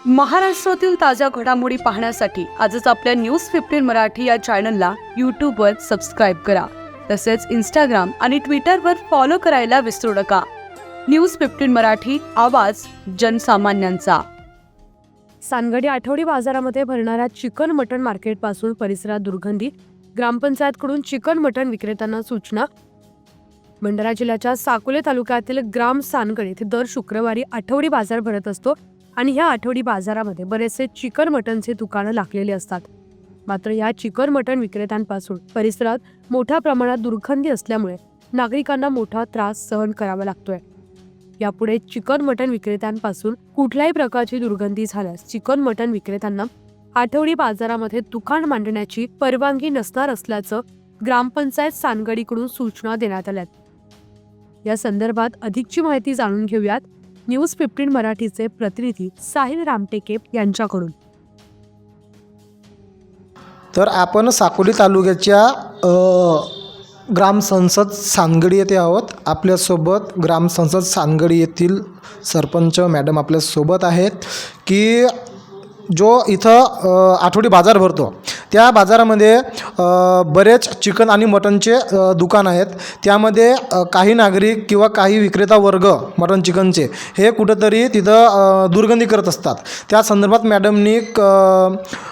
महाराष्ट्रातील ताज्या घडामोडी पाहण्यासाठी आजच आपल्या न्यूज 15 मराठी या चॅनलला यूट्यूबवर सबस्क्राईब करा. तसेच इंस्टाग्राम आणि ट्विटरवर फॉलो करायला विसरू नका. न्यूज 15 मराठी, आवाज जनसामान्यांचा. सानगडी आठवडी बाजारामध्ये भरणाऱ्या चिकन मटण मार्केटपासून परिसरात दुर्गंधी. ग्रामपंचायतकडून चिकन मटण विक्रेत्यांना सूचना. भंडारा जिल्ह्याच्या साकोली तालुक्यातील ग्राम सानगड येथे दर शुक्रवारी आठवडी बाजार भरत असतो आणि ह्या आठवडी बाजारामध्ये बरेचसे चिकन मटणचे दुकानं लागलेली असतात. मात्र या चिकन मटण विक्रेत्यांपासून परिसरात मोठ्या प्रमाणात दुर्गंधी असल्यामुळे नागरिकांना मोठा त्रास सहन करावा लागतोय. यापुढे चिकन मटण विक्रेत्यांपासून कुठल्याही प्रकारची दुर्गंधी झाल्यास चिकन मटण विक्रेत्यांना आठवडी बाजारामध्ये दुकान मांडण्याची परवानगी नसणार असल्याचं ग्रामपंचायत सानगडीकडून सूचना देण्यात आल्यात. या संदर्भात अधिकची माहिती जाणून घेऊयात न्यूज 15 मराठीचे प्रतिनिधी साहिल रामटेके यांच्याकडून. तर आपण साकोली तालुक्याच्या ग्रामसंसद सानगडी येथे आहोत. आपल्यासोबत ग्रामसंसद सानगडी येथील सरपंच मॅडम आपल्यासोबत आहेत की जो इथं आठवडी बाजार भरतो त्या बाजारामध्ये बरेच चिकन आणि मटनचे दुकान आहेत. त्यामध्ये काही नागरिक किंवा काही विक्रेता वर्ग मटन चिकनचे हे कुठंतरी तिथं दुर्गंधी करत असतात. त्या संदर्भात मॅडमनी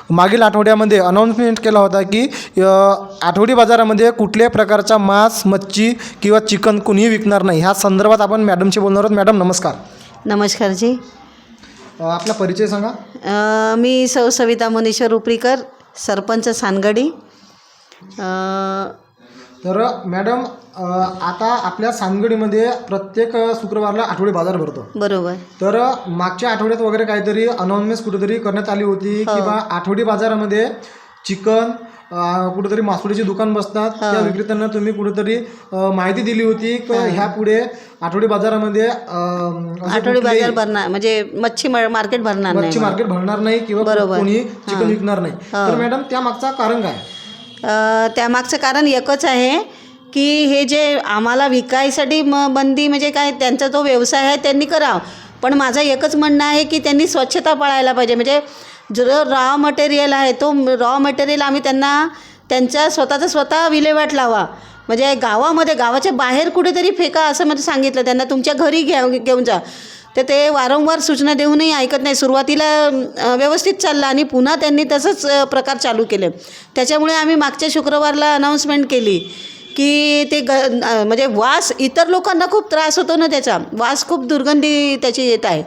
मागील आठवड्यामध्ये अनाऊन्समेंट केला होता की आठवडी बाजारामध्ये कुठल्याही प्रकारचा मांस, मच्छी किंवा चिकन कुणीही विकणार नाही. ह्या संदर्भात आपण मॅडमशी बोलणार आहोत. मॅडम नमस्कार. नमस्कार जी. आपला परिचय सांगा. मी सविता मनीश्वर उपरीकर, सरपंच सानगडी. तर मॅडम आता आपल्या सानगडीमध्ये प्रत्येक शुक्रवारला आठवडी बाजार भरतो, बरोबर. तर मागच्या आठवड्यात वगैरे काहीतरी अनाउन्समेंट कुठेतरी करण्यात आली होती की बा आठवडी बाजारामध्ये चिकन कुठेतरी मासोळीची दुकान बसतात. त्या विक्रेत्यांना तुम्ही कुठेतरी माहिती दिली होती की ह्या पुढे आठवडी बाजारामध्ये आठवडी बाजार भरणार म्हणजे मच्छी मार्केट भरणार नाही, मच्छी मार्केट भरणार नाही किंवा कोणी चिकन विकणार नाही. तर मॅडम त्या मागचं कारण काय? त्यामागचं कारण एकच आहे की हे जे आम्हाला विकायसाठी बंदी म्हणजे काय, त्यांचा तो व्यवसाय आहे त्यांनी करावं. पण माझं एकच म्हणणं आहे की त्यांनी स्वच्छता पाळायला पाहिजे. म्हणजे जो रॉ मटेरियल आहे तो रॉ मटेरियल आम्ही त्यांना त्यांच्या स्वतः विल्हेवाट लावा. म्हणजे गावामध्ये गावाच्या बाहेर कुठेतरी फेका असं म्हणजे सांगितलं त्यांना, तुमच्या घरी घेऊन जा. तर ते वारंवार सूचना देऊनही ऐकत नाही. सुरुवातीला व्यवस्थित चाललं आणि पुन्हा त्यांनी तसंच प्रकार चालू केले. त्याच्यामुळे आम्ही मागच्या शुक्रवारला अनाऊन्समेंट केली की ते म्हणजे वास इतर लोकांना खूप त्रास होतो ना, त्याचा वास खूप दुर्गंधी त्याची येत आहे.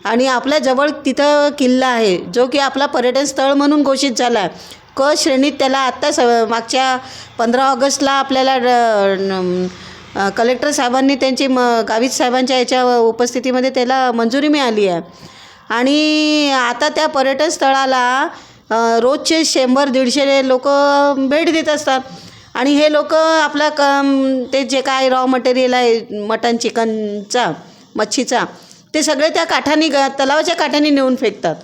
आणि आपल्या जवळ तिथं किल्ला आहे जो की आपला पर्यटन स्थळ म्हणून घोषित झाला आहे. क श्रेणीत त्याला आत्ताच मागच्या 15 ऑगस्टला आपल्याला कलेक्टर साहेबांनी त्यांची गावित साहेबांच्या याच्या उपस्थितीमध्ये त्याला मंजुरी मिळाली आहे. आणि आता त्या पर्यटन स्थळाला रोजचे 100-150 लोक भेट देत असतात. आणि हे लोक आपला ते जे काय रॉ मटेरियल आहे मटन चिकनचा मच्छीचा ते सगळे त्या काठानी तलावाच्या काठानी नेऊन फेकतात.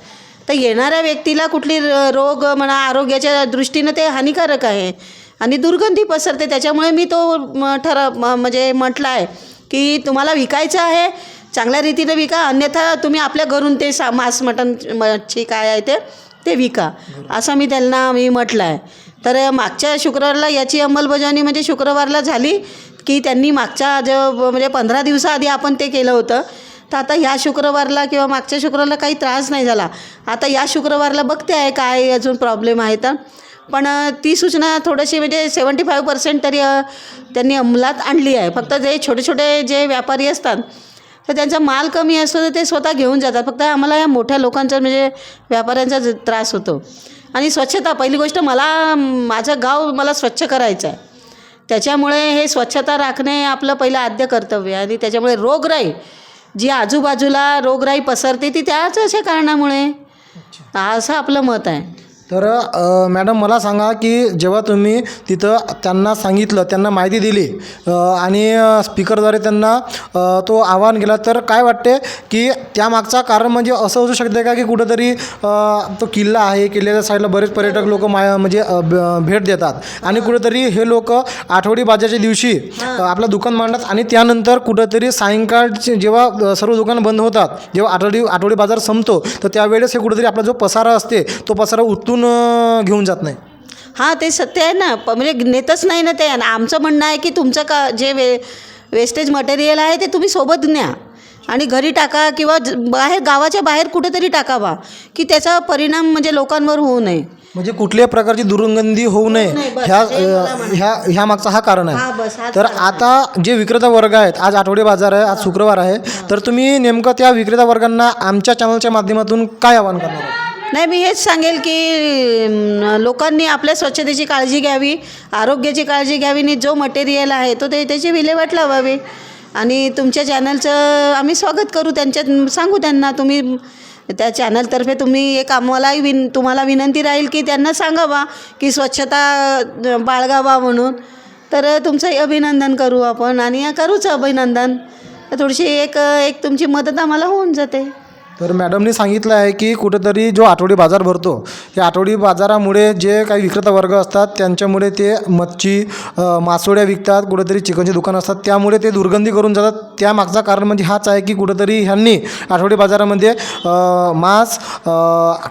तर येणाऱ्या व्यक्तीला कुठली रोग म्हणा आरोग्याच्या दृष्टीनं ते हानिकारक आहे आणि दुर्गंधी पसरते. त्याच्यामुळे मी तो म्हणजे म्हटलं आहे की तुम्हाला विकायचं आहे चांगल्या रीतीने विका, अन्यथा तुम्ही आपल्या घरून ते मांस मटण मच्छी काय आहे ते विका, असं मी त्यांना म्हटलं आहे. तर मागच्या शुक्रवारला याची अंमलबजावणी म्हणजे शुक्रवारला झाली की त्यांनी मागच्या म्हणजे 15 दिवसाआधी आपण ते केलं होतं. तर आता ह्या शुक्रवारला किंवा मागच्या शुक्रवारला काही त्रास नाही झाला. आता या शुक्रवारला बघते आहे काय अजून प्रॉब्लेम आहे तर. पण ती सूचना थोडीशी म्हणजे 75% तरी त्यांनी अंमलात आणली आहे. फक्त जे छोटे छोटे जे व्यापारी असतात तर त्यांचा माल कमी असतो तर ते स्वतः घेऊन जातात. फक्त आम्हाला या मोठ्या लोकांचा म्हणजे व्यापाऱ्यांचा त्रास होतो. आणि स्वच्छता पहिली गोष्ट, माझं गाव मला स्वच्छ करायचं आहे. त्याच्यामुळे हे स्वच्छता राखणे आपलं पहिलं आद्य कर्तव्य आहे. आणि त्याच्यामुळे रोगराई जी आजूबाजूला रोगराई पसरते ती त्याच अशा कारणामुळे, असं आपलं मत आहे. तर मॅडम मला सांगा की जेव्हा तुम्ही तिथं त्यांना सांगितलं, त्यांना माहिती दिली आणि स्पीकरद्वारे त्यांना तो आवाहन केला, तर काय वाटते की त्यामागचा कारण म्हणजे असं असू शकते का की कुठंतरी तो किल्ला आहे, किल्ल्याच्या साईडला बरेच पर्यटक लोक म्हणजे भेट देतात आणि कुठंतरी हे लोक आठवडी बाजाराच्या दिवशी आपलं दुकान मांडतात आणि त्यानंतर कुठंतरी सायंकाळचे जेव्हा सर्व दुकानं बंद होतात, जेव्हा आठवडी बाजार संपतो, तर त्यावेळेस हे कुठंतरी आपला जो पसारा असते तो पसारा उतरून घेऊन जात नाही. हां, ते सत्य आहे ना. म्हणजे नेतच नाही ना ते. आणि आमचं म्हणणं आहे की तुमचं जे वेस्टेज मटेरियल आहे ते तुम्ही सोबत न्या आणि घरी टाका किंवा बाहेर गावाच्या बाहेर कुठेतरी टाकावा की त्याचा परिणाम म्हणजे लोकांवर होऊ नये. म्हणजे कुठल्याही प्रकारची दुर्गंधी होऊ नये, बस, ह्या मागचा हा कारण हां, बस, आहे. हाच तर कारण आता जे विक्रेता वर्ग आहेत, आज आठवडी बाजार आहे, आज शुक्रवार आहे, तर तुम्ही नेमकं त्या विक्रेता वर्गांना आमच्या चॅनलच्या माध्यमातून काय आवाहन करणार आहात? नाही, मी हेच सांगेल की लोकांनी आपल्या स्वच्छतेची काळजी घ्यावी, आरोग्याची काळजी घ्यावी आणि जो मटेरियल आहे तो त्याची विल्हेवाट लावावी. आणि तुमच्या चॅनलचं आम्ही स्वागत करू, त्यांच्यात सांगू त्यांना. तुम्ही त्या चॅनलतर्फे तुम्ही एक आम्हालाही तुम्हाला विनंती राहील की त्यांना सांगावा की स्वच्छता बाळगावा म्हणून. तर तुमचंही अभिनंदन करू आपण आणि करूच अभिनंदन. थोडीशी एक तुमची मदत आम्हाला होऊन जाते. तर मॅडमनी सांगितलं आहे की कुठेतरी जो आठवडी बाजार भरतो, या आठवडी बाजारामुळे जे काही विक्रेता वर्ग असतात त्यांच्यामुळे ते मच्छी मासोळ्या विकतात, कुठेतरी चिकनचे दुकान असतात, त्यामुळे ते दुर्गंधी करून जातात. त्यामागचा कारण म्हणजे हाच आहे की कुठेतरी ह्यांनी आठवडी बाजारामध्ये मांस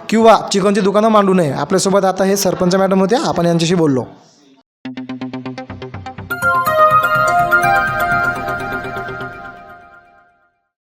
किंवा चिकनची दुकानं मांडू नये. आपल्यासोबत आता हे सरपंच मॅडम होते, आपण यांच्याशी बोललो.